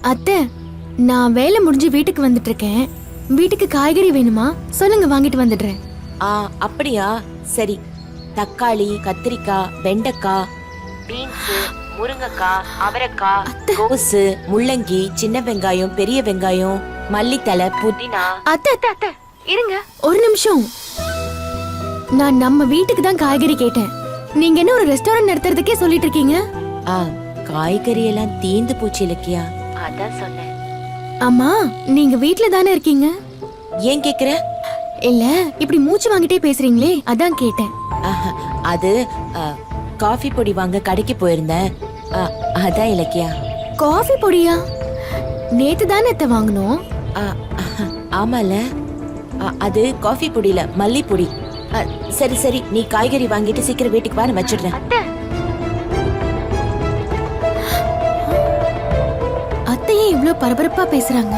அத்தை, நான் வேலை முடிஞ்சு வீட்டுக்கு வந்துட்டு இருக்கேன். வீட்டுக்கு காய்கறி வேணுமா சொல்லுங்க, வாங்கிட்டு வந்துடுறேன். அப்படியா? சரி. தக்காளி, கத்திரிக்காய், வெண்டைக்காய், பீன்ஸ், முருங்கைக்காய், அவரைக்காய், கோசு, முள்ளங்கி, சின்ன வெங்காயம், பெரிய வெங்காயம், மல்லித்தலை, புதினா. அத்தை அத்தை அத்தை இருங்க ஒரு நிமிஷம். நான் நம்ம வீட்டுக்கு தான் காய்கறி கேட்டேன். நீங்க என்ன ஒரு ரெஸ்டாரண்ட் நடத்துறதுக்கே சொல்லிட்டு இருக்கீங்க? காய்கறி எல்லாம் தீந்து போச்சு இலக்கியா, அதான் சொன்னேன். அம்மா, நீங்க வீட்ல தானே இருக்கீங்க? ஏன் கேக்குற? இல்ல, இப்படி மூச்சு வாங்கிட்டே பேசுறீங்களே, அதான் கேட்டேன். அது காஃபி பொடி வாங்க கடைக்கு போயிருந்தேன். அதான் இலக்கியா. காஃபி பொடியா? நேத்து தானே அத்தை வாங்கணும். ஆமால, அது காஃபி பொடியில மல்லிப்பொடி. சரி சரி, நீ காய்கறி வாங்கிட்டு சீக்கிரம் வீட்டுக்கு வா, வச்சிடுறேன். அத்தையே இவ்ளோ பரபரப்பா பேசுறாங்க.